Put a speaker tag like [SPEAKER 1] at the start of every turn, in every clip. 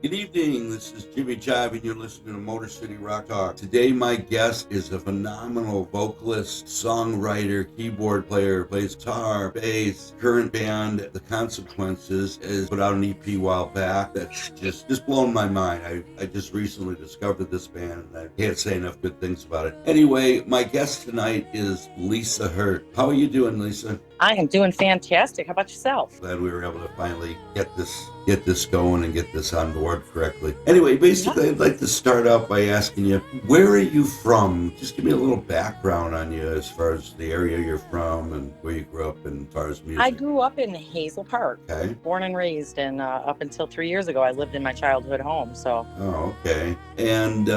[SPEAKER 1] Good evening. This is Jimmy Jive, and you're listening to Motor City Rock Talk. Today, my guest is a phenomenal vocalist, songwriter, keyboard player, plays guitar, bass. Current band, The Consequences, has put out an EP a while back that's just blown my mind. I just recently discovered this band, and I can't say enough good things about it. Anyway, my guest tonight is Lisa Hurt. How are you doing, Lisa?
[SPEAKER 2] I am doing fantastic. How about yourself?
[SPEAKER 1] Glad we were able to finally get this going and get this on board correctly. Anyway, basically, I'd like to start out by asking you, where are you from? Just give me a little background on you as far as the area you're from and where you grew up and as far as music.
[SPEAKER 2] I grew up in Hazel Park,
[SPEAKER 1] Okay.
[SPEAKER 2] born and raised, and up until 3 years ago, I lived in my childhood home. So,
[SPEAKER 1] Oh, okay. And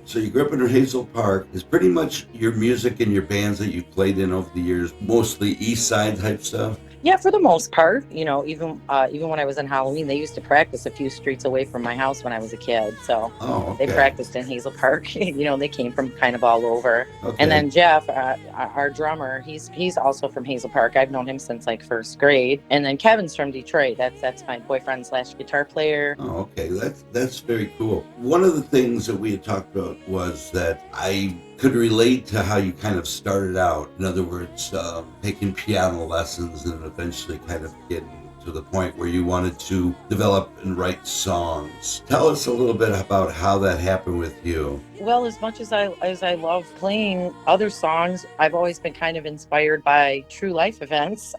[SPEAKER 1] so you grew up in Hazel Park. Is pretty much your music and your bands that you played in over the years mostly East Side type stuff?
[SPEAKER 2] yeah, for the most part, even when I was in Halloween, they used to practice a few streets away from my house when I was a kid. So
[SPEAKER 1] Oh, okay.
[SPEAKER 2] they practiced in Hazel Park. They came from kind of all over.
[SPEAKER 1] Okay.
[SPEAKER 2] And then Jeff, our drummer, he's also from Hazel Park. I've known him since like first grade. And then Kevin's from Detroit. That's my boyfriend / guitar player.
[SPEAKER 1] Oh, okay. That's very cool. One of the things that we had talked about was that I could relate to how you kind of started out. In other words, taking piano lessons and eventually kind of getting to the point where you wanted to develop and write songs. Tell us a little bit about how that happened with you.
[SPEAKER 2] Well, as much as I love playing other songs, I've always been kind of inspired by true life events.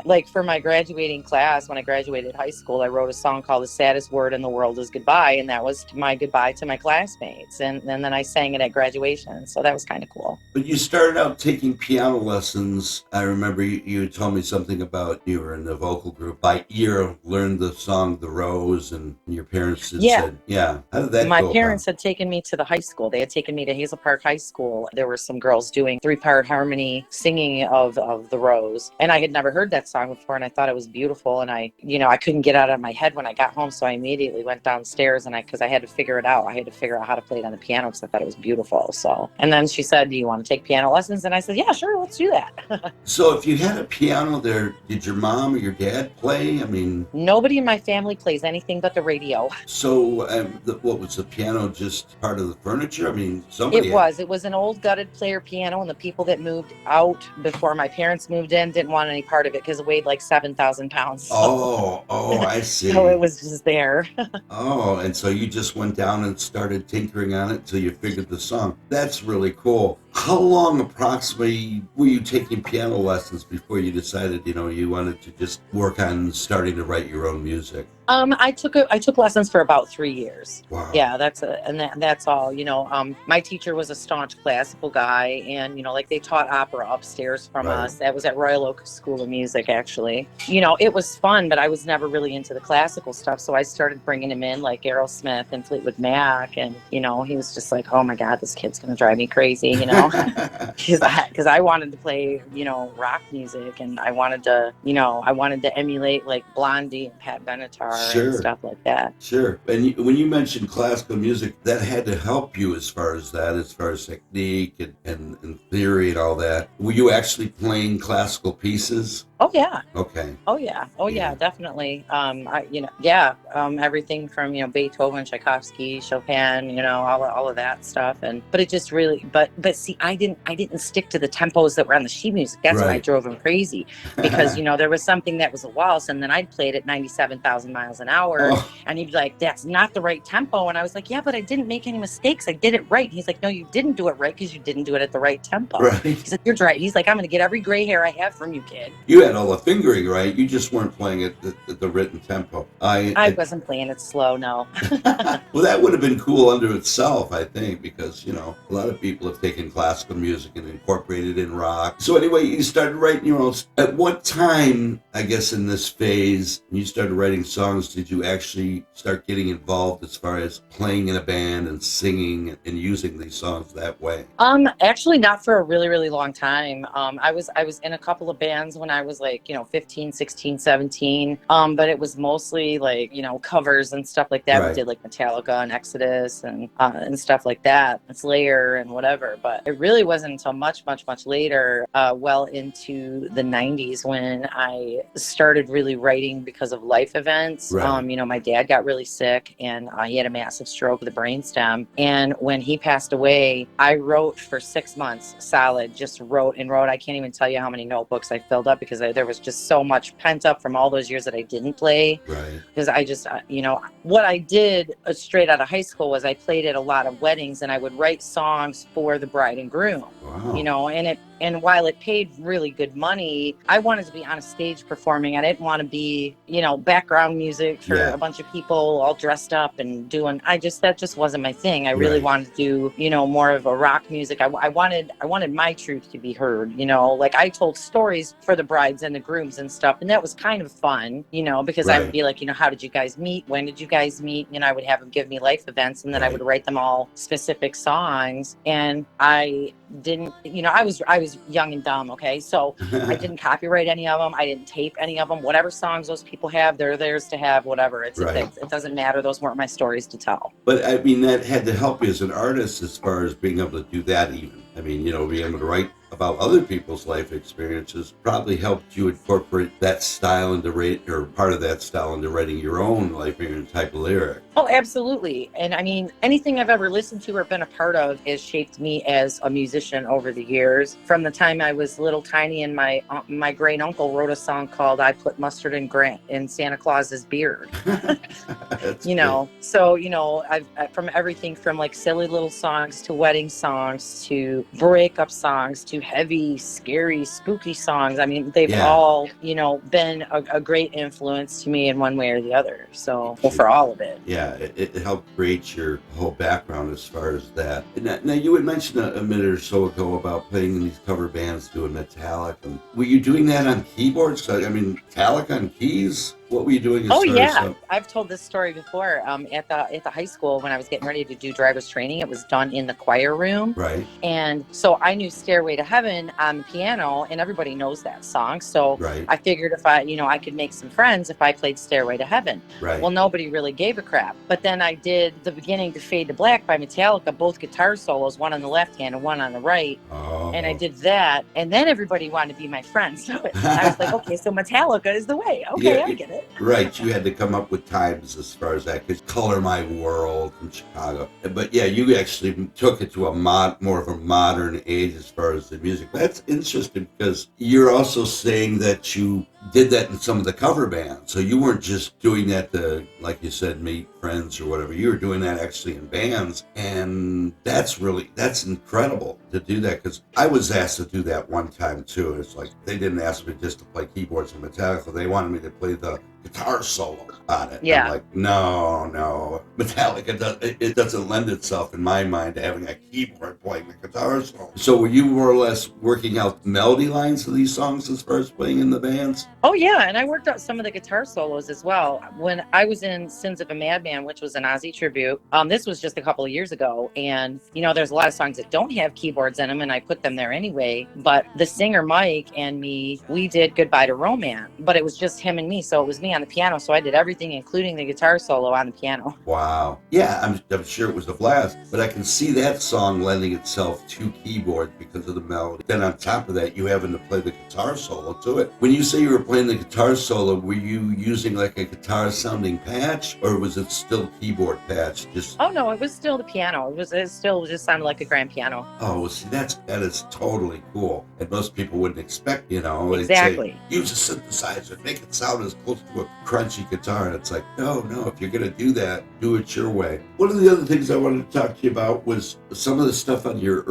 [SPEAKER 2] Like for my graduating class, when I graduated high school, I wrote a song called The Saddest Word in the World is Goodbye. And that was my goodbye to my classmates. And then I sang it at graduation. So that was kind of cool.
[SPEAKER 1] But you started out taking piano lessons. I remember you told me something about you were in the vocal group. By ear, learned the song The Rose, and your parents had said, yeah. How did that go?
[SPEAKER 2] My parents had taken me to the high school. They had taken me to Hazel Park High School. There were some girls doing 3-part harmony singing of The Rose. And I had never heard that song before, and I thought it was beautiful, and I couldn't get it out of my head when I got home, so I immediately went downstairs because I had to figure it out. I had to figure out how to play it on the piano because I thought it was beautiful. So, and then she said, "Do you want to take piano lessons?" And I said, "Yeah, sure, let's do that."
[SPEAKER 1] So if you had a piano there, did your mom or your dad play? I mean,
[SPEAKER 2] nobody in my family plays anything but the radio.
[SPEAKER 1] So what was the piano, just part of the furniture? I mean, somebody...
[SPEAKER 2] It was an old gutted player piano, and the people that moved out before my parents moved in didn't want any part of it because it weighed like 7,000 pounds.
[SPEAKER 1] Oh, I see.
[SPEAKER 2] So it was just there.
[SPEAKER 1] Oh, and so you just went down and started tinkering on it until you figured the song. That's really cool. How long approximately were you taking piano lessons before you decided, you wanted to just work on starting to write your own music?
[SPEAKER 2] I took lessons for about 3 years.
[SPEAKER 1] Wow.
[SPEAKER 2] Yeah, that's all. My teacher was a staunch classical guy, and like they taught opera upstairs from us. That was at Royal Oak School of Music, actually. It was fun, but I was never really into the classical stuff. So I started bringing him in, like Aerosmith and Fleetwood Mac, and he was just like, "Oh my God, this kid's gonna drive me crazy," because I wanted to play, rock music, and I wanted to emulate like Blondie and Pat Benatar.
[SPEAKER 1] Sure.
[SPEAKER 2] And stuff like that.
[SPEAKER 1] Sure. And when you mentioned classical music, that had to help you as far as technique and theory and all that. Were you actually playing classical pieces?
[SPEAKER 2] Oh yeah.
[SPEAKER 1] Okay.
[SPEAKER 2] Oh yeah, definitely. Everything from Beethoven, Tchaikovsky, Chopin, all of that stuff. But it just really, but see, I didn't stick to the tempos that were on the sheet music. That's why I drove him crazy, because there was something that was a waltz, and then I'd play it at 97,000 miles an hour, and he'd be like, "That's not the right tempo," and I was like, "Yeah, but I didn't make any mistakes. I did it right." And he's like, "No, you didn't do it right because you didn't do it at the right tempo."
[SPEAKER 1] Right.
[SPEAKER 2] He's like, "You're right." He's like, "I'm going to get every gray hair I have from you, kid."
[SPEAKER 1] You had all the fingering right. You just weren't playing it at the written tempo.
[SPEAKER 2] I wasn't playing it slow, no.
[SPEAKER 1] Well, that would have been cool unto itself, I think, because, a lot of people have taken classical music and incorporated in rock. So anyway, you started writing your own. At what time, I guess, in this phase, when you started writing songs, did you actually start getting involved as far as playing in a band and singing and using these songs that way?
[SPEAKER 2] Actually not for a really, really long time. I was in a couple of bands when I was was like, 15, 16, 17. But it was mostly like, covers and stuff like that. We
[SPEAKER 1] Right.
[SPEAKER 2] did like Metallica and Exodus and stuff like that, Slayer and whatever. But it really wasn't until much, much, much later, well into the 90s, when I started really writing because of life events.
[SPEAKER 1] Right.
[SPEAKER 2] My dad got really sick, and he had a massive stroke of the brainstem. And when he passed away, I wrote for 6 months solid, just wrote and wrote. I can't even tell you how many notebooks I filled up, because there was just so much pent up from all those years that I didn't play.
[SPEAKER 1] Right.
[SPEAKER 2] Because I just, what I did straight out of high school was I played at a lot of weddings, and I would write songs for the bride and groom.
[SPEAKER 1] Wow.
[SPEAKER 2] And while it paid really good money, I wanted to be on a stage performing. I didn't want to be, background music for a bunch of people all dressed up and doing. That just wasn't my thing. I really wanted to do, more of a rock music. I wanted my truth to be heard. Like I told stories for the brides and the grooms and stuff, and that was kind of fun, because I would be like, how did you guys meet? When did you guys meet? I would have them give me life events, and then I would write them all specific songs. And I didn't, I was young and dumb. Okay. So I didn't copyright any of them. I didn't tape any of them. Whatever songs those people have, they're theirs to have, whatever. It doesn't matter. Those weren't my stories to tell.
[SPEAKER 1] But I mean, that had to help you as an artist as far as being able to do that even. I mean, being able to write about other people's life experiences probably helped you incorporate that style into or part of that style into writing your own life type of lyric.
[SPEAKER 2] Oh, absolutely. And I mean, anything I've ever listened to or been a part of has shaped me as a musician over the years. From the time I was little tiny, and my great uncle wrote a song called "I Put Mustard in Santa Claus's Beard." So I've from everything from like silly little songs to wedding songs to breakup songs to heavy, scary, spooky songs. I mean, they've all, been a great influence to me in one way or the other. So, for all of it.
[SPEAKER 1] Yeah, it helped create your whole background as far as that. Now you had mentioned a minute or so ago about playing in these cover bands, doing Metallica. Were you doing that on keyboards? I mean, Metallica on keys? What were you doing?
[SPEAKER 2] I've told this story before. At the high school, when I was getting ready to do driver's training, it was done in the choir room.
[SPEAKER 1] Right.
[SPEAKER 2] And so I knew "Stairway to Heaven" on the piano, and everybody knows that song. So I figured if I could make some friends if I played "Stairway to Heaven."
[SPEAKER 1] Right.
[SPEAKER 2] Well, nobody really gave a crap. But then I did "The Beginning to Fade to Black" by Metallica, both guitar solos, one on the left hand and one on the right.
[SPEAKER 1] Oh.
[SPEAKER 2] And I did that, and then everybody wanted to be my friend. So I was like, okay, so Metallica is the way. Okay, I get it.
[SPEAKER 1] Right, you had to come up with times as far as that, because Color My World from Chicago. But yeah, you actually took it to a more of a modern age as far as the music. That's interesting, because you're also saying that you did that in some of the cover bands. So you weren't just doing that to, like you said, meet friends or whatever. You were doing that actually in bands. And that's incredible to do that, because I was asked to do that one time too. It's like they didn't ask me just to play keyboards and Metallica. They wanted me to play the guitar solo on it.
[SPEAKER 2] Yeah.
[SPEAKER 1] I'm like, no. Metallica, it doesn't lend itself in my mind to having a keyboard playing the guitar solo. So were you more or less working out melody lines of these songs as far as playing in the bands?
[SPEAKER 2] Oh, yeah. And I worked out some of the guitar solos as well. When I was in Sins of a Madman, which was an Ozzy tribute, this was just a couple of years ago. And, there's a lot of songs that don't have keyboards in them, and I put them there anyway. But the singer, Mike, and me, we did Goodbye to Romance. But it was just him and me. So it was me on the piano. So I did everything, including the guitar solo on the piano.
[SPEAKER 1] Wow. Yeah, I'm sure it was a blast. But I can see that song lending itself to keyboard because of the melody. Then on top of that, you having to play the guitar solo to it. When you say you were playing the guitar solo, were you using like a guitar sounding patch, or was it still keyboard patch?
[SPEAKER 2] Oh no, it was still the piano. It still just sounded like a grand piano.
[SPEAKER 1] Oh, well, see, that is totally cool. And most people wouldn't expect,
[SPEAKER 2] Exactly.
[SPEAKER 1] Say, use a synthesizer, make it sound as close to a crunchy guitar. And it's like, no, if you're going to do that, do it your way. One of the other things I wanted to talk to you about was some of the stuff on your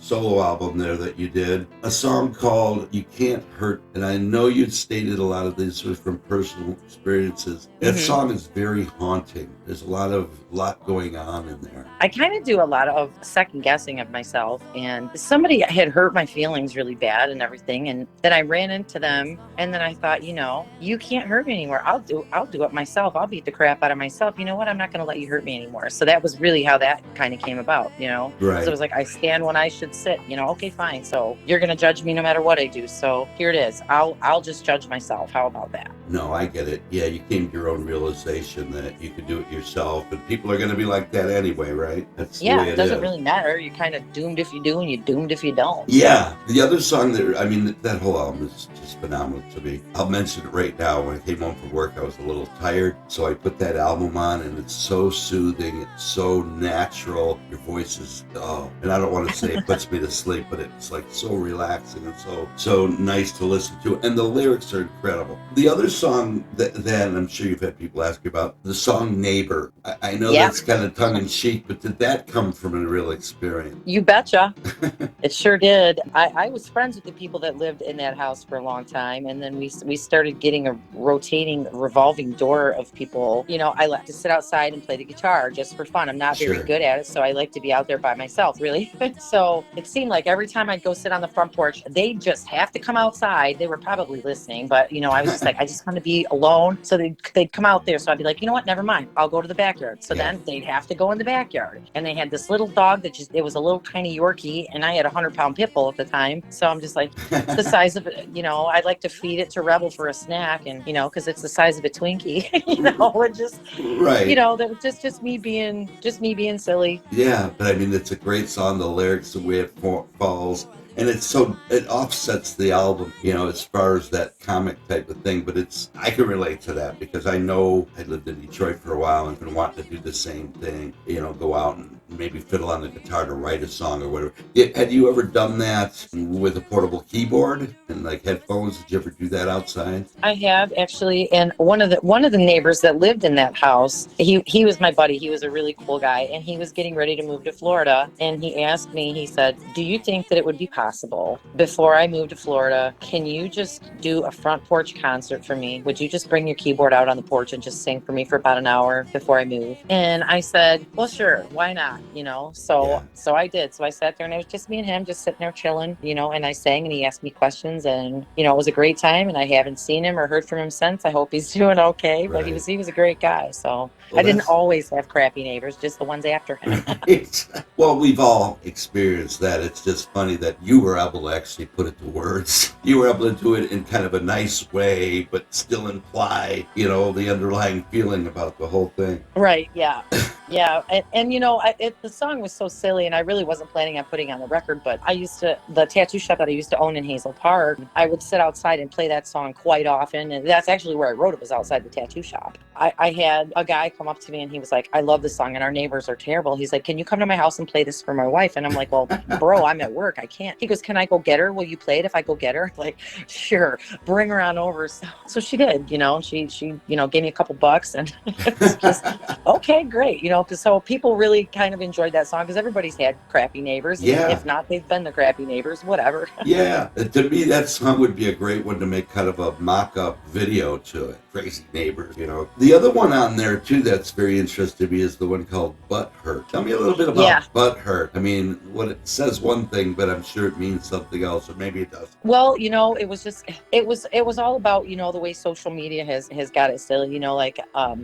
[SPEAKER 1] solo album there that you did. A song called "You Can't Hurt," and I know you'd stated a lot of these were from personal experiences. That song is very haunting. There's a lot going on in there.
[SPEAKER 2] I kind of do a lot of second guessing of myself, and somebody had hurt my feelings really bad and everything, and then I ran into them, and then I thought, you can't can't hurt me anymore. I'll do it myself. I'll beat the crap out of myself. You know what? I'm not going to let you hurt me anymore. So that was really how that kind of came about, because it was like, I stand when I should sit, okay, fine. So you're going to judge me no matter what I do. So here it is. I'll just judge myself. How about that?
[SPEAKER 1] No, I get it. Yeah, you came to your own realization that you could do it yourself, and people are going to be like that anyway, right? That's the way
[SPEAKER 2] it doesn't really matter. You're kind of doomed if you do, and you're doomed if you don't.
[SPEAKER 1] Yeah, the other song that whole album is just phenomenal to me. I'll mention it right now. When I came home from work, I was a little tired, so I put that album on, and it's so soothing, it's so natural. Your voice is, and I don't want to say it puts me to sleep, but it's like so relaxing and so nice to listen to, and the lyrics are incredible. The other song that I'm sure you've had people ask you about, the song Neighbor. I know that's kind of tongue-in-cheek, but did that come from a real experience?
[SPEAKER 2] You betcha. It sure did. I was friends with the people that lived in that house for a long time, and then we started getting a rotating, revolving door of people. I like to sit outside and play the guitar just for fun. I'm not very good at it, so I like to be out there by myself, really. So it seemed like every time I'd go sit on the front porch, they'd just have to come outside. They were probably listening, but I was just like, I just want to be alone. So they'd come out there. So I'd be like, you know what? Never mind. I'll go to the backyard. So then they'd have to go in the backyard. And they had this little dog that it was a little tiny Yorkie, and I had a 100-pound pit bull at the time. So I'm just like, the size of it, I'd like to feed it to Rebel for a snack, and because it's the size of a Twinkie, it just
[SPEAKER 1] right.
[SPEAKER 2] That was just me being silly.
[SPEAKER 1] Yeah, but it's a great song. The lyrics, the way it falls. And it offsets the album, as far as that comic type of thing. But I can relate to that because I know I lived in Detroit for a while and been wanting to do the same thing, go out and maybe fiddle on the guitar to write a song or whatever. Had you ever done that with a portable keyboard and like headphones? Did you ever do that outside?
[SPEAKER 2] I have, actually. And one of the neighbors that lived in that house, he was my buddy. He was a really cool guy, and he was getting ready to move to Florida. And he asked me, he said, do you think that it would be possible before I move to Florida, can you just do a front porch concert for me? Would you just bring your keyboard out on the porch and just sing for me for about an hour before I move? And I said, well, sure, why not? So I did. So I sat there, and it was just me and him just sitting there chilling, and I sang, and he asked me questions, and it was a great time. And I haven't seen him or heard from him since. I hope he's doing okay. But he was a great guy. So I didn't always have crappy neighbors, just the ones after him.
[SPEAKER 1] Well, we've all experienced that. It's just funny that you were able to actually put it to words. You were able to do it in kind of a nice way, but still imply, the underlying feeling about the whole thing.
[SPEAKER 2] Right. Yeah. Yeah. And the song was so silly, and I really wasn't planning on putting it on the record, but the tattoo shop that I used to own in Hazel Park, I would sit outside and play that song quite often. And that's actually where I wrote it, was outside the tattoo shop. I had a guy come up to me, and he was like, I love this song, and our neighbors are terrible. He's like, can you come to my house and play this for my wife? And I'm like, well, bro, I'm at work. I can't. He goes, can I go get her? Will you play it if I go get her? Like, sure, bring her on over. So she did, she gave me a couple bucks, and it was just, okay, great. So people really kind of enjoyed that song because everybody's had crappy neighbors.
[SPEAKER 1] Yeah.
[SPEAKER 2] If not, they've been the crappy neighbors, whatever.
[SPEAKER 1] Yeah. To me, that song would be a great one to make kind of a mock-up video to it. Crazy Neighbors, The other one on there, too, that's very interesting to me is the one called Butt Hurt. Tell me a little bit about Butt Hurt. What it says one thing, but I'm sure it means something else, or maybe it doesn't.
[SPEAKER 2] Well, it was all about, the way social media has got it silly,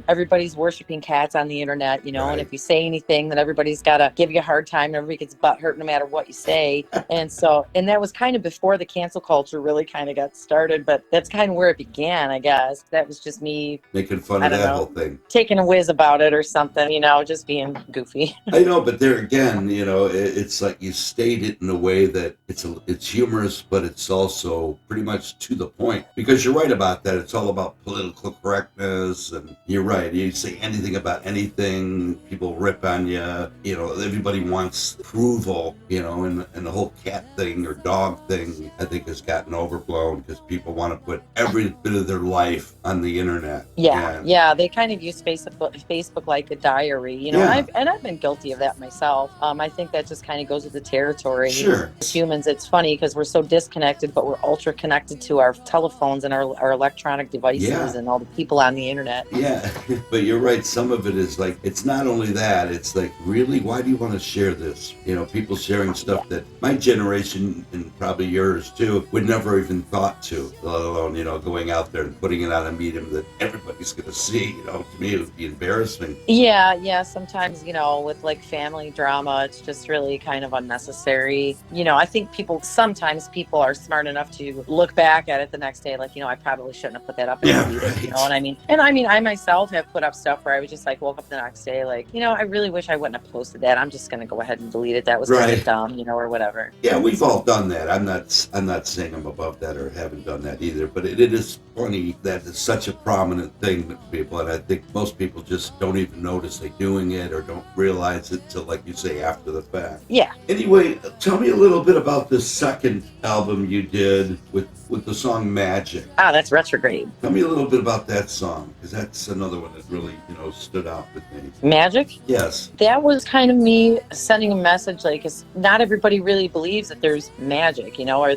[SPEAKER 2] everybody's worshiping cats on the internet,
[SPEAKER 1] Right.
[SPEAKER 2] And if you say anything, then everybody's got to give you a hard time, and everybody gets butt hurt no matter what you say. And that was kind of before the cancel culture really kind of got started, but that's kind of where it began, I guess. That was just me
[SPEAKER 1] making fun of that whole thing,
[SPEAKER 2] taking a whiz about it or something, just being goofy.
[SPEAKER 1] I know, but there again, it's like you state it in a way that it's humorous, but it's also pretty much to the point, because you're right about that. It's all about political correctness, and you're right. You say anything about anything, people rip on you. Everybody wants approval, and the whole cat thing or dog thing, I think, has gotten overblown because people want to put every bit of their life on the internet.
[SPEAKER 2] Yeah, they kind of use Facebook like a diary, I've been guilty of that myself. I think that just kind of goes with the territory.
[SPEAKER 1] Sure.
[SPEAKER 2] As humans, it's funny because we're so disconnected, but we're ultra connected to our telephones and our electronic devices and all the people on the internet.
[SPEAKER 1] Yeah, but you're right. Some of it is like, it's not not only that, it's like, really, why do you want to share this? You know, people sharing stuff that my generation and probably yours too would never even thought to, let alone, you know, going out there and putting it on a medium that everybody's going to see. You know, to me, it would be embarrassing.
[SPEAKER 2] Yeah. Sometimes, you know, with like family drama, it's just really kind of unnecessary. You know, I think sometimes people are smart enough to look back at it the next day, like, you know, I probably shouldn't have put that up.
[SPEAKER 1] Yeah,
[SPEAKER 2] Right.
[SPEAKER 1] right.
[SPEAKER 2] You know what I mean? And I mean, I myself have put up stuff where I was just like, woke up the next day, like, you know, I really wish I wouldn't have posted that. I'm just going to go ahead and delete it. That was kind of dumb, you know, or whatever.
[SPEAKER 1] Yeah, we've all done that. I'm not saying I'm above that or haven't done that either, but it is funny that it's such a prominent thing to people, and I think most people just don't even notice they're doing it or don't realize it till, like you say, after the fact.
[SPEAKER 2] Yeah.
[SPEAKER 1] Anyway, tell me a little bit about the second album you did with the song Magic.
[SPEAKER 2] Ah, that's Retrograde.
[SPEAKER 1] Tell me a little bit about that song, because that's another one that really, you know, stood out with me.
[SPEAKER 2] Magic?
[SPEAKER 1] Yes.
[SPEAKER 2] That was kind of me sending a message, like, 'cause not everybody really believes that there's magic, you know, or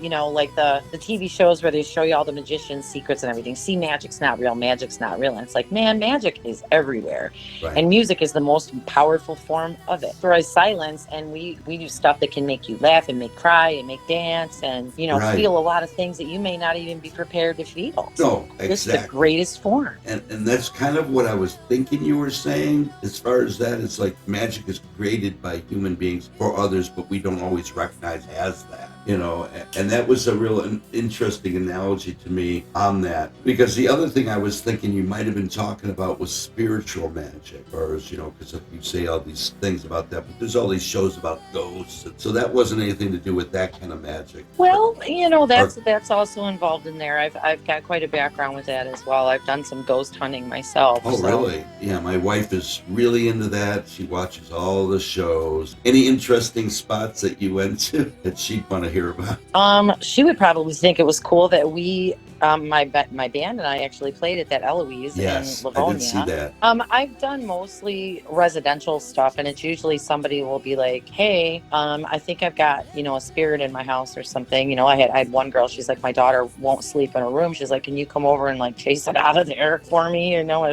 [SPEAKER 2] you know, like the TV shows where they show you all the magician's secrets and everything. See, magic's not real. Magic's not real. And it's like, man, magic is everywhere.
[SPEAKER 1] Right.
[SPEAKER 2] And music is the most powerful form of it. For silence, and we do stuff that can make you laugh and make cry and make dance and, you know, feel a lot of things that you may not even be prepared to feel.
[SPEAKER 1] No, exactly.
[SPEAKER 2] It's the greatest form.
[SPEAKER 1] And that's kind of what I was thinking you were saying. As far as that, it's like magic is created by human beings for others, but we don't always recognize as that, you know. And that was a real interesting analogy to me on that. Because the other thing I was thinking you might have been talking about was spiritual magic, or, you know, because you say all these things about that, but there's all these shows about ghosts. So that wasn't anything to do with that kind of magic.
[SPEAKER 2] Well, you know, that's also involved in there. I've got quite a background with that as well. I've done some ghost hunting myself.
[SPEAKER 1] Oh, so. Really? Yeah, my wife is really into that. She watches all the shows. Any interesting spots that you went to that she'd want to hear about?
[SPEAKER 2] She would probably think it was cool that we my band and I actually played at that Eloise in Livonia.
[SPEAKER 1] I did see that.
[SPEAKER 2] I've done mostly residential stuff, and it's usually somebody will be like, hey, I think I've got, you know, a spirit in my house or something. You know, I had one girl, she's like, my daughter won't sleep in her room. She's like, can you come over and like chase it out of there for me? You know,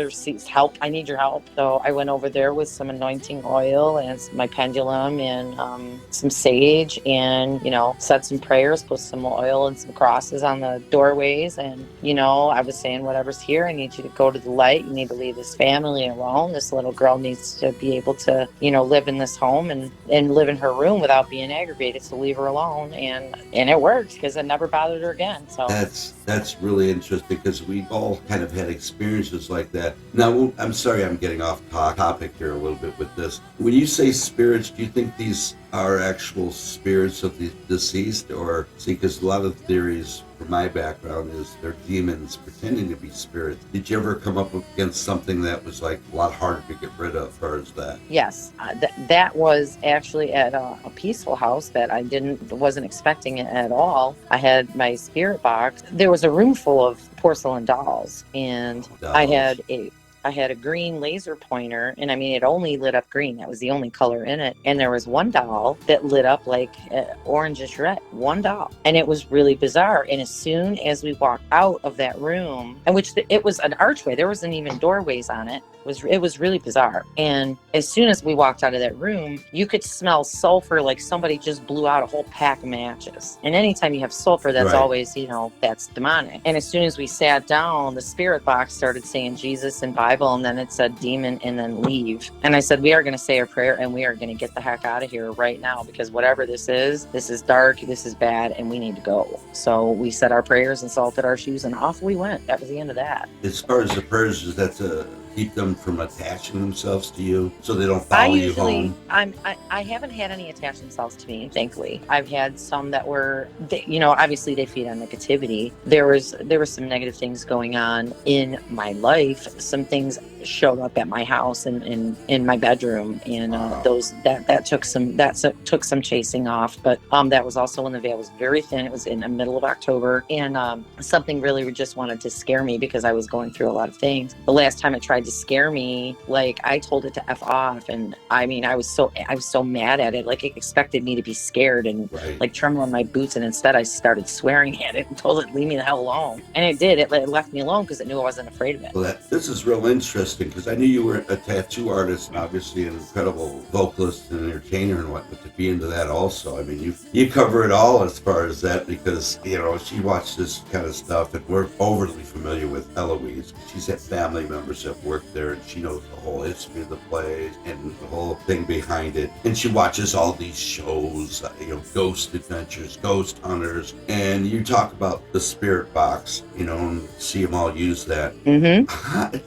[SPEAKER 2] help. I need your help. So I went over there with some anointing oil and my pendulum and some sage, and, you know, said some prayers, put some oil and some crosses on the doorways. And, you know, I was saying, whatever's here, I need you to go to the light. You need to leave this family alone. This little girl needs to be able to, you know, live in this home and live in her room without being aggravated. So leave her alone. And it worked, because it never bothered her again. So
[SPEAKER 1] that's really interesting, because we've all kind of had experiences like that. Now, I'm sorry I'm getting off topic here a little bit with this. When you say spirits, do you think these are actual spirits of the deceased? Or, see, because a lot of theories from my background is they're demons pretending to be spirits. Did you ever come up against something that was like a lot harder to get rid of as far as that?
[SPEAKER 2] Yes, that was actually at a peaceful house that I wasn't expecting it at all. I had my spirit box. There was a room full of porcelain dolls, and I had a green laser pointer, and I mean, it only lit up green. That was the only color in it. And there was one doll that lit up like orangish red. One doll. And it was really bizarre. And as soon as we walked out of that room, it was an archway, there wasn't even doorways on it. It was really bizarre. And as soon as we walked out of that room, you could smell sulfur, like somebody just blew out a whole pack of matches. And anytime you have sulfur, that's always, you know, that's demonic. And as soon as we sat down, the spirit box started saying Jesus and Bible, and then it said demon and then leave. And I said, we are going to say a prayer, and we are going to get the heck out of here right now, because whatever this is dark, this is bad, and we need to go. So we said our prayers and salted our shoes, and off we went. That was the end of that.
[SPEAKER 1] As far as the prayers, that's keep them from attaching themselves to you, so they don't follow you home?
[SPEAKER 2] I haven't had any attach themselves to me, thankfully. I've had some that were, you know, obviously they feed on negativity. There were some negative things going on in my life. Some things showed up at my house and in my bedroom, and that took some chasing off. But that was also when the veil was very thin. It was in the middle of October, and something really just wanted to scare me, because I was going through a lot of things. The last time it tried to scare me, like, I told it to F off, and I mean, I was so mad at it. Like, it expected me to be scared and like tremble in my boots, and instead I started swearing at it and told it, leave me the hell alone. And it did. It left me alone because it knew I wasn't afraid of it.
[SPEAKER 1] Well, this is real interesting, interesting because I knew you were a tattoo artist and obviously an incredible vocalist and entertainer and whatnot. To be into that also, I mean, you cover it all as far as that because she watched this kind of stuff and we're overly familiar with Eloise. She's had family members that work there and she knows the whole history of the place and the whole thing behind it. And she watches all these shows, Ghost Adventures, Ghost Hunters, and you talk about the spirit box, and see them all use that.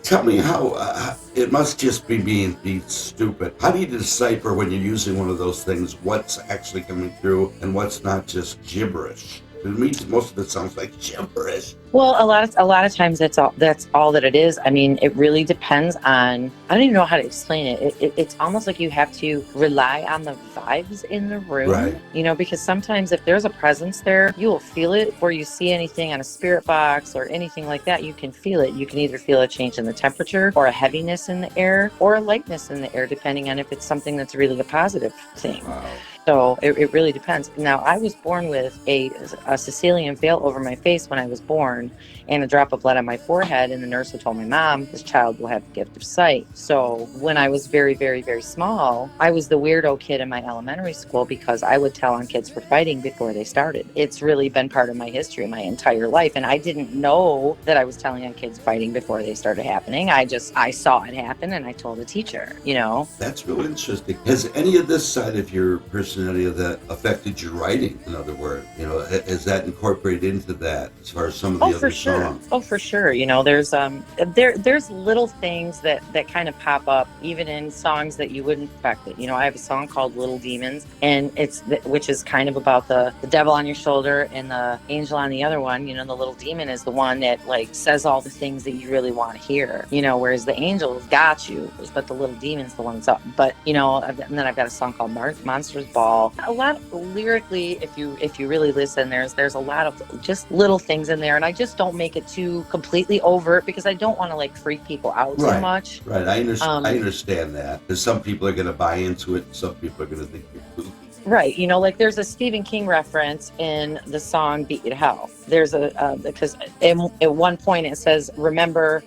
[SPEAKER 1] Tell me how it must just be being stupid. How do you decipher when you're using one of those things what's actually coming through and what's not just gibberish? To me, most of it sounds like gibberish.
[SPEAKER 2] Well, a lot of times that's all that it is. I mean, it really depends on, I don't even know how to explain it. It's almost like you have to rely on the vibes in the room,
[SPEAKER 1] right.
[SPEAKER 2] Because sometimes if there's a presence there, you will feel it before you see anything on a spirit box or anything like that. You can feel it. You can either feel a change in the temperature or a heaviness in the air or a lightness in the air, depending on if it's something that's really a positive thing.
[SPEAKER 1] Wow.
[SPEAKER 2] So it really depends. Now, I was born with a Sicilian veil over my face when I was born and a drop of blood on my forehead. And the nurse had told my mom, this child will have the gift of sight. So when I was very, very, very small, I was the weirdo kid in my elementary school because I would tell on kids for fighting before they started. It's really been part of my history my entire life. And I didn't know that I was telling on kids fighting before they started happening. I saw it happen and I told a teacher,
[SPEAKER 1] That's real interesting. Has any of this side of your personality of that affected your writing? In other words, has that incorporated into that as far as some of the other songs?
[SPEAKER 2] Oh, for sure. There's little things that kind of pop up even in songs that you wouldn't expect it. I have a song called Little Demons, and which is kind of about the devil on your shoulder and the angel on the other one. The little demon is the one that says all the things that you really want to hear, whereas the angel's got you, but the little demon's the one that's up. But, and then I've got a song called Monsters Ball. A lot of, lyrically, if you really listen, there's a lot of just little things in there, and I just don't make it too completely overt because I don't want to freak people out too much.
[SPEAKER 1] Right, I understand that. Because some people are going to buy into it, and some people are going to think you're kooky.
[SPEAKER 2] Right, there's a Stephen King reference in the song "Beat You to Hell." There's because at one point it says, "Remember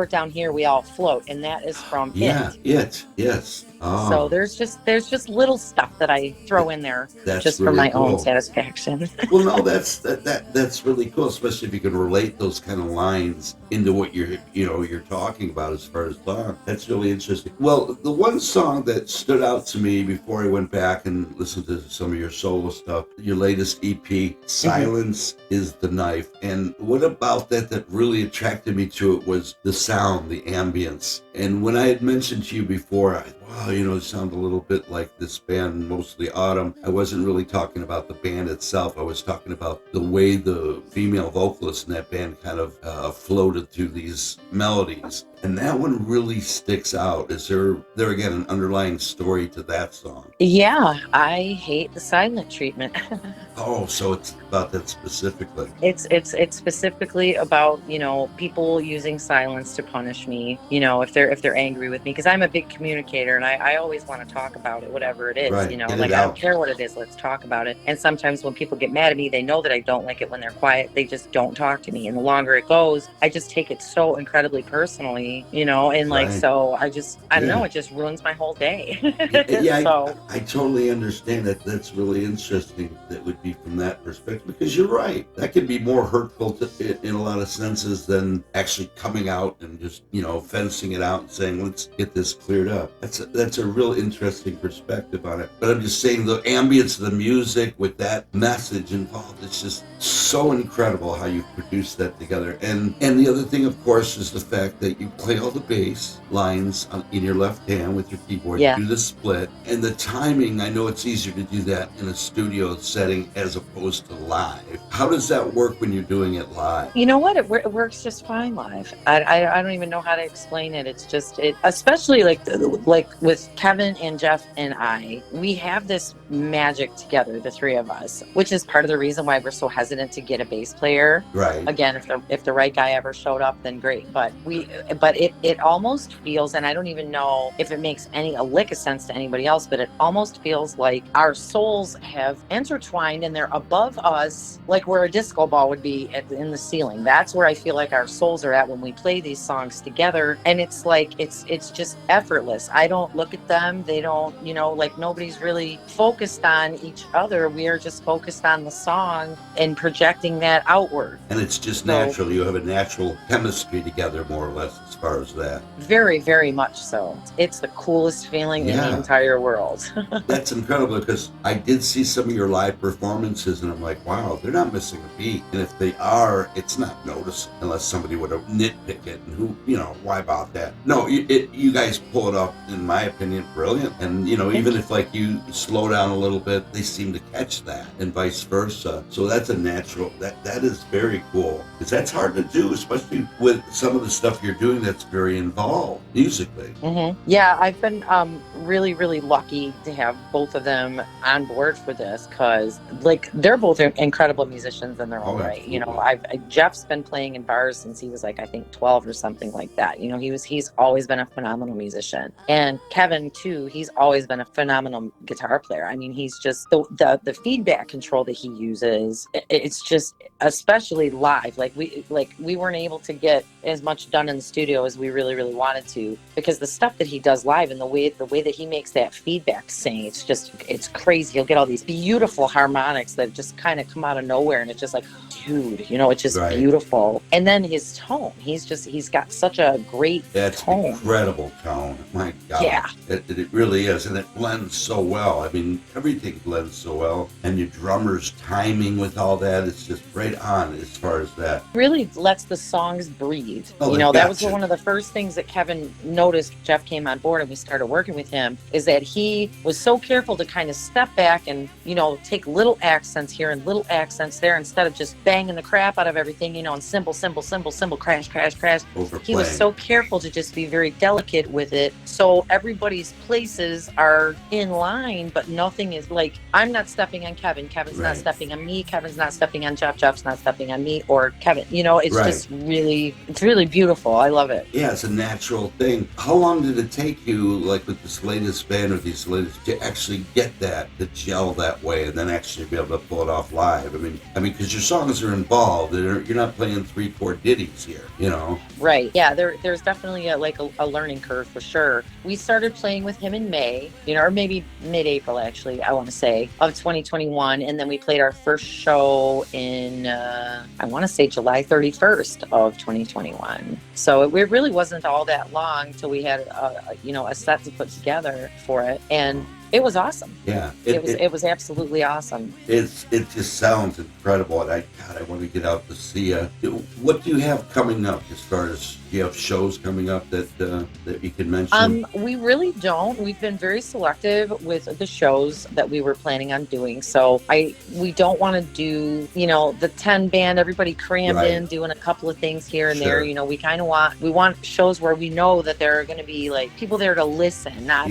[SPEAKER 2] down here we all float," and that is from It.
[SPEAKER 1] Yes. Oh.
[SPEAKER 2] So there's just little stuff that I throw in there just really for my own satisfaction.
[SPEAKER 1] Well, no, that's really cool, especially if you can relate those kind of lines into what you're talking about as far as song. That's really interesting. Well, the one song that stood out to me before I went back and listened to some of your solo stuff, your latest EP, "Silence is the Knife." And what about that really attracted me to it was the sound, the ambience. And when I had mentioned to you before, wow, it sounded a little bit like this band, Mostly Autumn. I wasn't really talking about the band itself. I was talking about the way the female vocalist in that band kind of floated through these melodies. And that one really sticks out. Is there again an underlying story to that song?
[SPEAKER 2] Yeah, I hate the silent treatment.
[SPEAKER 1] Oh, so it's about that specifically.
[SPEAKER 2] It's specifically about, people using silence to punish me, if they're angry with me, because I'm a big communicator and I always want to talk about it, whatever it is,
[SPEAKER 1] Right.
[SPEAKER 2] I don't care what it is, let's talk about it. And sometimes when people get mad at me, they know that I don't like it when they're quiet. They just don't talk to me. And the longer it goes, I just take it so incredibly personally, and
[SPEAKER 1] Right.
[SPEAKER 2] so I don't know, it just ruins my whole day.
[SPEAKER 1] Yeah,
[SPEAKER 2] So
[SPEAKER 1] I totally understand that. That's really interesting. That would be from that perspective, because you're right. That could be more hurtful in a lot of senses than actually coming out and just, fencing it out and saying, let's get this cleared up. That's a real interesting perspective on it. But I'm just saying the ambience of the music with that message involved, it's just so incredible how you produced that together. And the other thing, of course, is the fact that you play all the bass lines in your left hand with your keyboard, do the split, and the timing. I know it's easier to do that in a studio setting as opposed to live. How does that work when you're doing it live?
[SPEAKER 2] You know what? It works just fine live. I don't even know how to explain it. It's just especially like with Kevin and Jeff and I, we have this magic together, the three of us, which is part of the reason why we're so hesitant to get a bass player.
[SPEAKER 1] Right.
[SPEAKER 2] Again, if the right guy ever showed up, then great. But it almost feels, and I don't even know if it makes a lick of sense to anybody else, but it almost feels like our souls have intertwined and they're above us, like where a disco ball would be in the ceiling. That's where I feel like our souls are at when we play these songs together. And it's like, it's just effortless. I don't look at them. They don't, like nobody's really focused on each other. We are just focused on the song and projecting that outward.
[SPEAKER 1] And it's just natural. You have a natural chemistry together, more or less, as far as that.
[SPEAKER 2] Very, very much so. It's the coolest feeling in the entire world.
[SPEAKER 1] That's incredible, because I did see some of your live performances and I'm like, wow, they're not missing a beat. And if they are, it's not noticed unless somebody would have nitpick it. And who, why about that? No, you guys pull it off, in my opinion, brilliant. And, even if like you slow down a little bit, they seem to catch that, and vice versa. So that's a natural, that is very cool, because that's hard to do, especially with some of the stuff you're doing that's very involved musically.
[SPEAKER 2] Mm-hmm. Yeah, I've been really, really lucky to have both of them on board for this, because like they're both incredible musicians in their own right. Jeff's been playing in bars since he was like, I think 12 or something like that. He's always been a phenomenal musician. And Kevin too, he's always been a phenomenal guitar player. I mean, he's just the feedback control that he uses. It's just, especially live, like we weren't able to get as much done in the studio as we really, really wanted to, because the stuff that he does live and the way that he makes that feedback sing, it's crazy. He'll get all these beautiful harmonics that just kind of come out of nowhere, and it's just like, dude, it's just beautiful. And then his tone, he's got such a great tone.
[SPEAKER 1] Incredible tone. My God.
[SPEAKER 2] Yeah.
[SPEAKER 1] It really is, and it blends so well. I mean, everything blends so well, and your drummer's timing with all that, it's just right on as far as that.
[SPEAKER 2] Really lets the songs breathe. That was one of the first things that Kevin noticed. Jeff came on board and we started working with him, is that he was so careful to kind of step back and, take little accents here and little accents there, instead of just banging the crap out of everything, and cymbal, crash, crash, crash.
[SPEAKER 1] Overplaying.
[SPEAKER 2] He was so careful to just be very delicate with it. So everybody's places are in line, but nothing is like, I'm not stepping on Kevin. Kevin's not stepping on me. Kevin's not stepping on Jeff. Jeff's not stepping on me or Kevin. It's just it's really beautiful. I love it.
[SPEAKER 1] Yeah, it's a natural thing. How long did it take you, like with this latest band or these latest, to actually get that, to gel that way, and then actually be able to pull it off live? I mean, because your songs are involved. You're not playing 3-4 ditties here,
[SPEAKER 2] Right. Yeah, there's definitely a learning curve for sure. We started playing with him in May, or maybe mid-April, actually, I want to say, of 2021. And then we played our first show in, I want to say July 31st of 2021. So it really wasn't all that long till we had, a set to put together for it. And it was awesome.
[SPEAKER 1] Yeah.
[SPEAKER 2] It was absolutely awesome.
[SPEAKER 1] It just sounds incredible. And I want to get out to see you. What do you have coming up, as far as, do you have shows coming up that you can mention?
[SPEAKER 2] We really don't. We've been very selective with the shows that we were planning on doing. So we don't want to do, the 10 band, everybody crammed in, doing a couple of things here and there. We kind of want shows where we know that there are going to be like people there to listen, not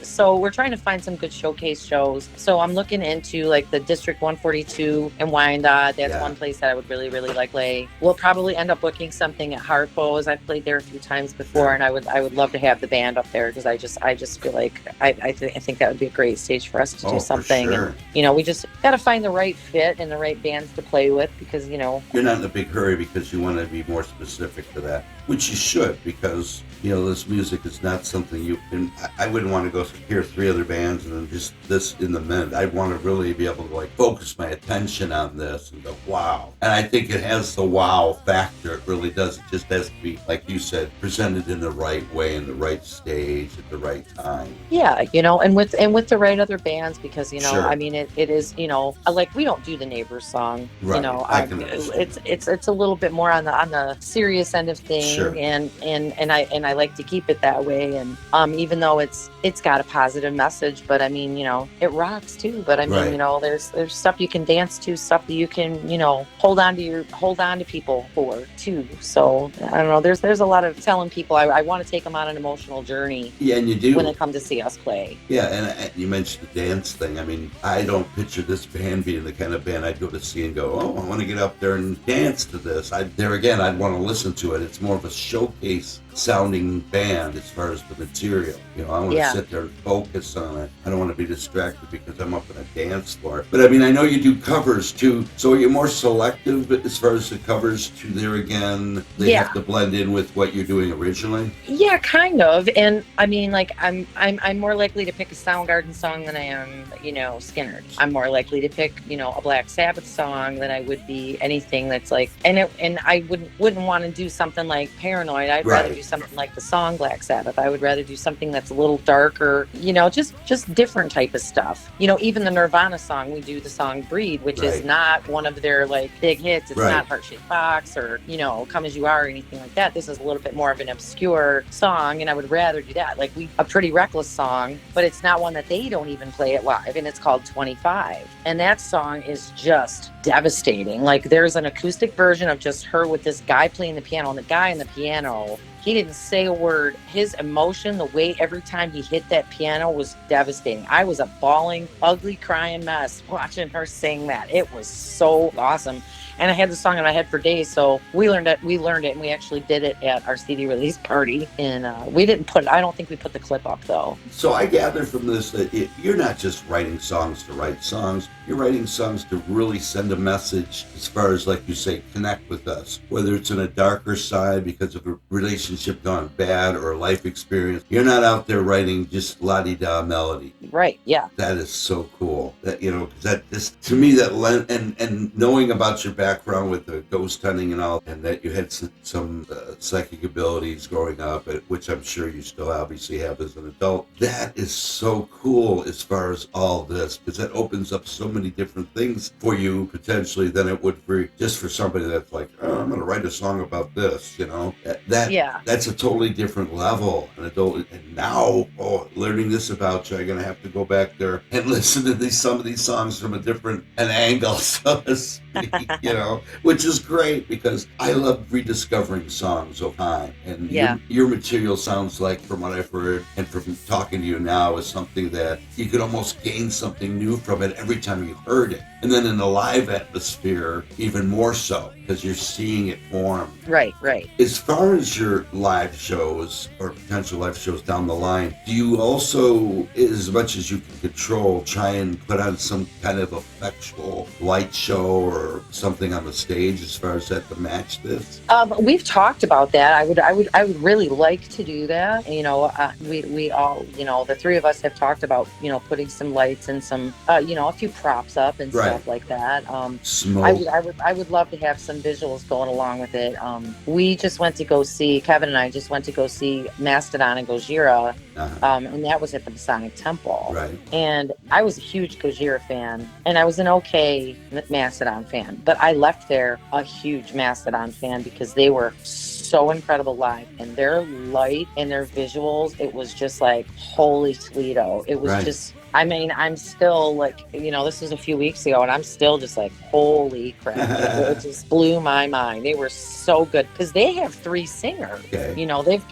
[SPEAKER 2] So we're trying to find some good showcase shows. So I'm looking into like the District 142 in Wyandotte. That's one place that I would really, really like play. We'll probably end up booking something at Harpo's. I've played there a few times before, and I would love to have the band up there, because I just feel like I think that would be a great stage for us to do something.
[SPEAKER 1] For sure.
[SPEAKER 2] And we just got to find the right fit and the right bands to play with, because you're
[SPEAKER 1] not in a big hurry, because you want to be more specific to that, which you should, because this music is not something you can. I wouldn't want to go hear 3 other bands and then just this in the minute. I'd want to really be able to focus my attention on this and go, wow. And I think it has the wow factor. It really does. It just has to be, like you said, presented in the right way, in the right stage, at the right time.
[SPEAKER 2] Yeah, and with the right other bands, because
[SPEAKER 1] Sure.
[SPEAKER 2] I mean, it is, like we don't do the Neighbors song.
[SPEAKER 1] Right. I can
[SPEAKER 2] it's a little bit more on the serious end of things.
[SPEAKER 1] Sure.
[SPEAKER 2] And I I like to keep it that way. And even though it's got a positive message, but I mean, it rocks too. But I mean,
[SPEAKER 1] Right.
[SPEAKER 2] there's stuff you can dance to, stuff that you can, hold on to people for too. So I don't know. There's a lot of telling people I want to take them on an emotional journey
[SPEAKER 1] Yeah, and you
[SPEAKER 2] when they
[SPEAKER 1] do.
[SPEAKER 2] come to see us play.
[SPEAKER 1] Yeah, and you mentioned the dance thing. I mean, I don't picture this band being the kind of band I'd go to see and go, oh, I want to get up there and dance to this. There again, I'd want to listen to it. It's more of a showcase sounding band as far as the material. I want to sit there and focus on it. I don't want to be distracted because I'm up in a dance floor. But I mean, I know you do covers too. So are you more selective as far as the covers too? There again, they have to blend in with what you're doing originally?
[SPEAKER 2] Yeah, kind of. And I mean, like I'm more likely to pick a Soundgarden song than I am, Skinner. I'm more likely to pick, a Black Sabbath song than I would be anything that's like, and I wouldn't want to do something like Paranoid. I'd rather do something like the song Black Sabbath. I would rather do something that's a little darker, just different type of stuff. Even the Nirvana song, we do the song Breed, which is not one of their like big hits. It's not Heart Shaped Box or, Come As You Are or anything like that. This is a little bit more of an obscure song, and I would rather do that. Like a Pretty Reckless song, but it's not one that they don't even play it live, and it's called 25. And that song is just devastating. Like there's an acoustic version of just her with this guy playing the piano, and the guy on the piano, he didn't say a word. His emotion, the way every time he hit that piano was devastating. I was a bawling, ugly, crying mess watching her sing that. It was so awesome. And I had the song in my head for days, so we learned it, and we actually did it at our CD release party. And I don't think we put the clip up, though.
[SPEAKER 1] So I gather from this that you're not just writing songs to write songs. You're writing songs to really send a message as far as, like you say, connect with us. Whether it's in a darker side because of a relationship gone bad or a life experience. You're not out there writing just la-di-da melody.
[SPEAKER 2] Right, yeah.
[SPEAKER 1] That is so cool. That, to me, and knowing about your background with the ghost hunting and all, and that you had some psychic abilities growing up, which I'm sure you still obviously have as an adult. That is so cool as far as all this, because that opens up so many different things for you potentially than it would for somebody that's like, oh, I'm going to write a song about this. That's a totally different level. And now, learning this about you, I'm going to have to go back there and listen to some of these songs from an angle, so to speak, which is great because I love rediscovering songs over time. And your material sounds like, from what I've heard and from talking to you now, is something that you could almost gain something new from it every time you heard it. And then in the live atmosphere, even more so, because you're seeing it form.
[SPEAKER 2] Right.
[SPEAKER 1] As far as your live shows or potential live shows down the line, do you also, as much as you can control, try and put on some kind of effectual light show or something on the stage as far as that to match this?
[SPEAKER 2] We've talked about that. I would really like to do that. We all, the three of us have talked about, putting some lights and some, a few props up and stuff like that.
[SPEAKER 1] Smoke.
[SPEAKER 2] I would love to have some visuals going along with it. We just went to go see, Kevin and I just went to go see Mastodon and Gojira, and that was at the Masonic Temple.
[SPEAKER 1] Right.
[SPEAKER 2] And I was a huge Gojira fan, and I was an okay Mastodon fan, but I left there a huge Mastodon fan because they were so incredible live, and their light and their visuals, it was just like, holy Toledo. It was just, I mean, I'm still like, this was a few weeks ago, and I'm still just like, holy crap. It just blew my mind. They were so good because they have three singers. Okay.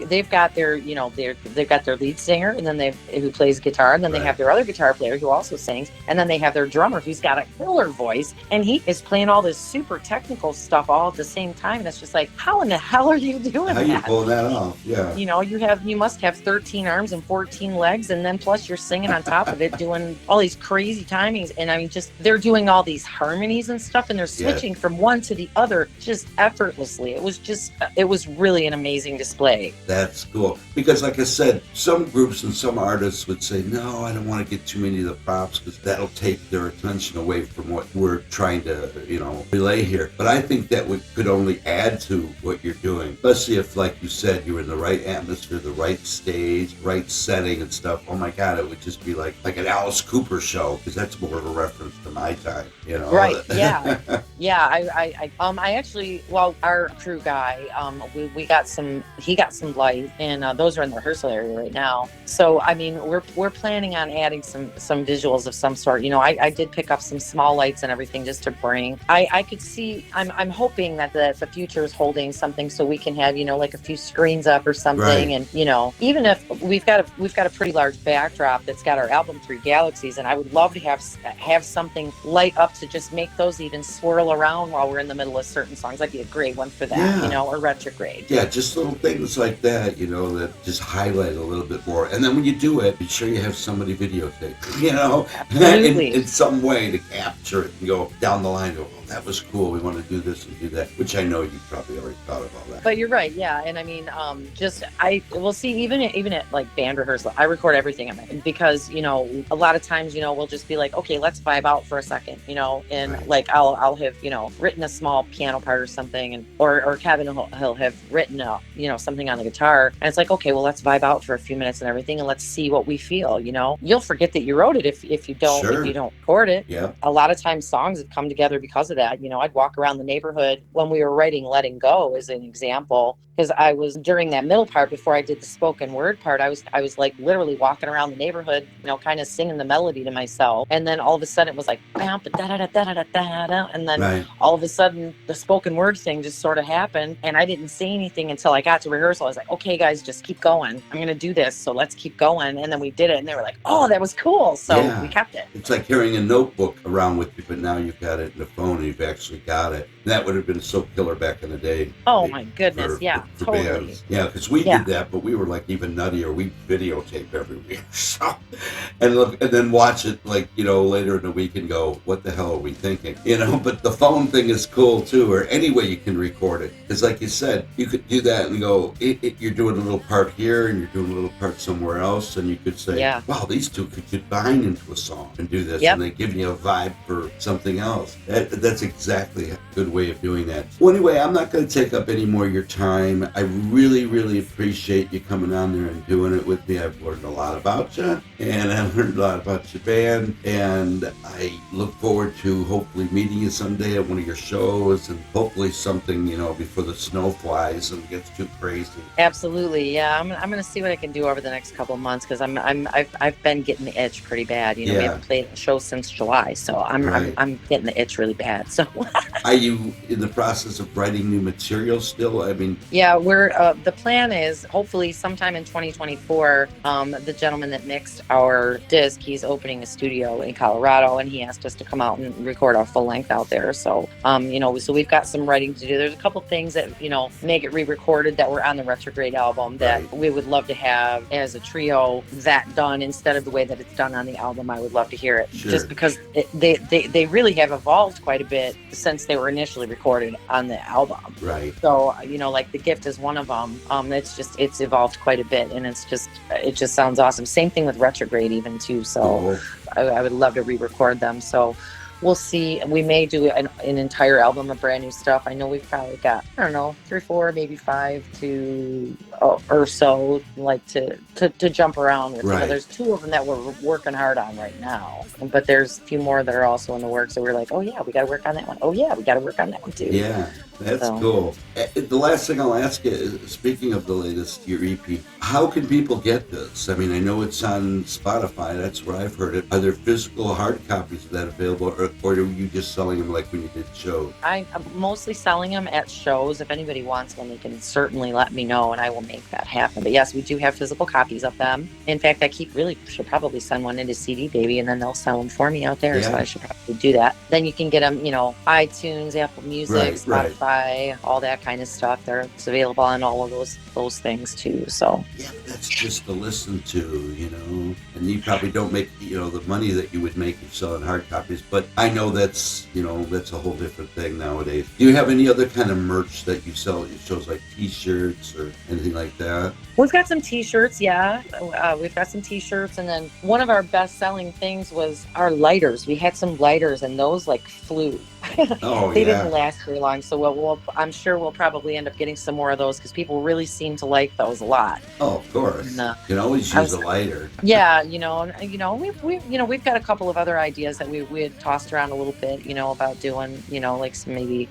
[SPEAKER 2] They've got their, they've got their lead singer, and then who plays guitar, and then they have their other guitar player who also sings, and then they have their drummer who's got a killer voice, and he is playing all this super technical stuff all at the same time. And it's just like, how in the hell are you doing that?
[SPEAKER 1] How you pull that off? Yeah.
[SPEAKER 2] You must have 13 arms and 14 legs, and then plus you're singing on top of it, doing all these crazy timings. And I mean, just they're doing all these harmonies and stuff, and they're switching from one to the other just effortlessly. It was really an amazing display.
[SPEAKER 1] That's cool. Because like I said, some groups and some artists would say, no, I don't want to get too many of the props because that'll take their attention away from what we're trying to, relay here. But I think that could only add to what you're doing, especially if, like you said, you're in the right atmosphere, the right stage, right setting and stuff. Oh my God, it would just be like an Alice Cooper show, because that's more of a reference to my time, you know.
[SPEAKER 2] Right. Yeah. Yeah. I actually, well, our crew guy, we got some, he got some light, and those are in the rehearsal area right now. So, I mean, we're planning on adding some visuals of some sort. You know, I did pick up some small lights and everything just to bring. I could see, I'm hoping that the future is holding something so we can have, you know, like a few screens up or something.
[SPEAKER 1] Right.
[SPEAKER 2] And, you know, even if we've got a pretty large backdrop that's got our album Three Galaxies, and I would love to have something light up to just make those even swirl around while we're in the middle of certain songs. That'd be a great one for that,
[SPEAKER 1] Yeah.
[SPEAKER 2] you know, or retrograde.
[SPEAKER 1] Yeah, just little things like that, you know, that just highlight a little bit more. And then when you do it, be sure you have somebody videotape, you know, in some way to capture it and go down the line, go, oh, that was cool. We want to do this and do that, which I know you probably already thought of all that.
[SPEAKER 2] But you're right, yeah. And I mean, we'll see, even at like band rehearsal, I record everything because, you know, a lot of times, you know, we'll just be like, okay, let's vibe out for a second, you know, and
[SPEAKER 1] Right.
[SPEAKER 2] like I'll have, you know, written a small piano part or something, and or Kevin he'll have written you know, something on the guitar, and it's like, okay, well, let's vibe out for a few minutes and everything, and let's see what we feel. You know, you'll forget that you wrote it if you don't
[SPEAKER 1] Sure.
[SPEAKER 2] if you don't record it.
[SPEAKER 1] Yeah.
[SPEAKER 2] A lot of times songs have come together because of that. You know, I'd walk around the neighborhood when we were writing Letting Go as an example, because I was, during that middle part before I did the spoken word part, I was like literally walking around the neighborhood, you know, kind of singing the melody to myself, and then all of a sudden it was like bam, da da da da da da da, and then
[SPEAKER 1] Right.
[SPEAKER 2] all of a sudden the spoken word thing just sort of happened, and I didn't say anything until I got to rehearsal. I was like, okay guys, just keep going, I'm gonna do this, so let's keep going. And then we did it, and they were like, oh, that was cool, so
[SPEAKER 1] Yeah.
[SPEAKER 2] we kept it.
[SPEAKER 1] It's like carrying a notebook around with you, but now you've got it in the phone and you've actually got it. That would have been so killer back in the day.
[SPEAKER 2] Oh my goodness, yeah,
[SPEAKER 1] for
[SPEAKER 2] totally.
[SPEAKER 1] bands. Yeah, because we did that, but we were like even nuttier. We videotape every week, so, and look, and then watch it like, you know, later in the week and go, what the hell are we thinking? You know, but the phone thing is cool too, or any way you can record it. Because like you said, you could do that and go, you're doing a little part here and you're doing a little part somewhere else, and you could say, wow, these two could combine into a song and do this, and they give you a vibe for something else. That's exactly a good way of doing that. Well, anyway, I'm not going to take up any more of your time. I really, really appreciate you coming on there and doing it with me. I've learned a lot about you, and I've learned a lot about your band, and I look forward to hopefully meeting you someday at one of your shows, and hopefully something, you know, before the snow flies and gets too crazy.
[SPEAKER 2] Absolutely, yeah. I'm gonna see what I can do over the next couple of months, because I've been getting the itch pretty bad. You know, we haven't played a show since July, so I'm getting the itch really bad. So,
[SPEAKER 1] are you in the process of writing new material still? I mean,
[SPEAKER 2] yeah, we're the plan is hopefully sometime in 2024. The gentleman that mixed our disc, he's opening a studio in Colorado, and he asked us to come out and record our full length out there. So, you know, so we've got some writing to do. There's a couple things that, you know, make it re-recorded that were on the Retrograde album that we would love to have as a trio, that done instead of the way that it's done on the album. I would love to hear it, just because they really have evolved quite a bit since they were initially recorded on the album.
[SPEAKER 1] Right.
[SPEAKER 2] So, you know, like The Gift is one of them. It's evolved quite a bit, and it just sounds awesome. Same thing with Retrograde even too. So I would love to re-record them. So we'll see. We may do an entire album of brand new stuff. I know we've probably got, I don't know, 3, 4, maybe 5 or so, like to jump around with. You know, there's 2 of them that we're working hard on right now, but there's a few more that are also in the works. So we're like, oh yeah, we got to work on that one. Oh yeah, we got to work on that one too.
[SPEAKER 1] Yeah. That's cool. The last thing I'll ask you is, speaking of the latest, your EP, how can people get this? I mean, I know it's on Spotify. That's where I've heard it. Are there physical hard copies of that available, or are you just selling them like when you did shows? I'm
[SPEAKER 2] mostly selling them at shows. If anybody wants one, they can certainly let me know, and I will make that happen. But yes, we do have physical copies of them. In fact, I should probably send one into CD Baby, and then they'll sell them for me out there. Yeah. So I should probably do that. Then you can get them, you know, iTunes, Apple Music, Spotify. All that kind of stuff. It's available on all of those things too. So
[SPEAKER 1] yeah, that's just to listen to, you know. And you probably don't make, you know, the money that you would make if selling hard copies, but I know that's, you know, that's a whole different thing nowadays. Do you have any other kind of merch that you sell at your shows, like T-shirts or anything like that?
[SPEAKER 2] We've got some T-shirts, yeah. We've got some T-shirts, and then one of our best-selling things was our lighters. We had some lighters, and those like flew.
[SPEAKER 1] Oh,
[SPEAKER 2] They didn't
[SPEAKER 1] yeah.
[SPEAKER 2] last very long, so I'm sure we'll probably end up getting some more of those because people really seem to like those a lot.
[SPEAKER 1] Oh, of
[SPEAKER 2] And
[SPEAKER 1] course. You can always
[SPEAKER 2] I
[SPEAKER 1] use
[SPEAKER 2] was,
[SPEAKER 1] a lighter.
[SPEAKER 2] yeah, we've got a couple of other ideas that we had tossed around a little bit, about doing, like some maybe,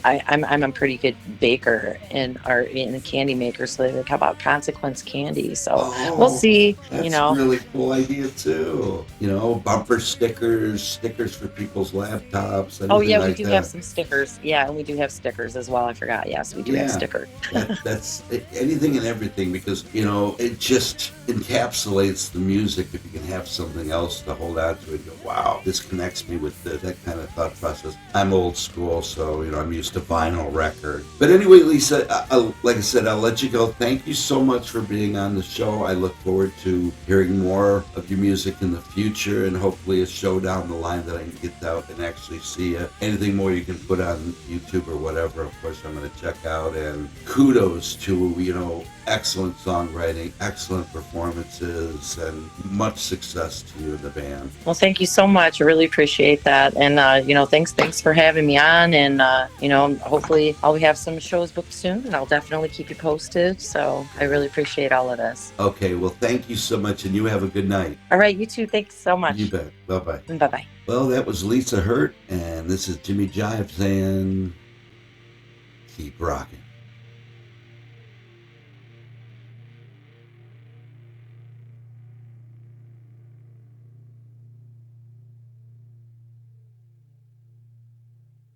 [SPEAKER 2] I'm a pretty good baker and or in a candy maker, so like, how about consequence candy? So we'll
[SPEAKER 1] Oh,
[SPEAKER 2] see,
[SPEAKER 1] that's a really cool idea too. Bumper stickers, stickers for people's laptops,
[SPEAKER 2] Oh
[SPEAKER 1] anything
[SPEAKER 2] yeah, we
[SPEAKER 1] like
[SPEAKER 2] do have
[SPEAKER 1] that.
[SPEAKER 2] some stickers. Yeah, and we do have stickers as well. I forgot. Yes, we do have
[SPEAKER 1] Yeah,
[SPEAKER 2] stickers.
[SPEAKER 1] that's anything and everything because it just encapsulates the music if you can have something else to hold on to and go, wow, this connects me with that kind of thought process. I'm old school, so I'm used to vinyl record. But anyway, Lisa, like I said, I'll let you go. Thank you so much for being on the show. I look forward to hearing more of your music in the future and hopefully a show down the line that I can get out and actually see you. Anything more you can put on YouTube or whatever, of course, I'm going to check out. And kudos to, excellent songwriting, excellent performances, and much success to you and the band.
[SPEAKER 2] Well, thank you so much. I really appreciate that. And thanks for having me on. And hopefully I'll have some shows booked soon, and I'll definitely keep you posted. So I really appreciate all of this.
[SPEAKER 1] Okay, well, thank you so much, and you have a good night.
[SPEAKER 2] All right, you too. Thanks so
[SPEAKER 1] You
[SPEAKER 2] much.
[SPEAKER 1] bet. Bye-bye.
[SPEAKER 2] Bye bye.
[SPEAKER 1] Well, that was Lisa Hurt, and this is Jimmy Jive saying, keep rocking.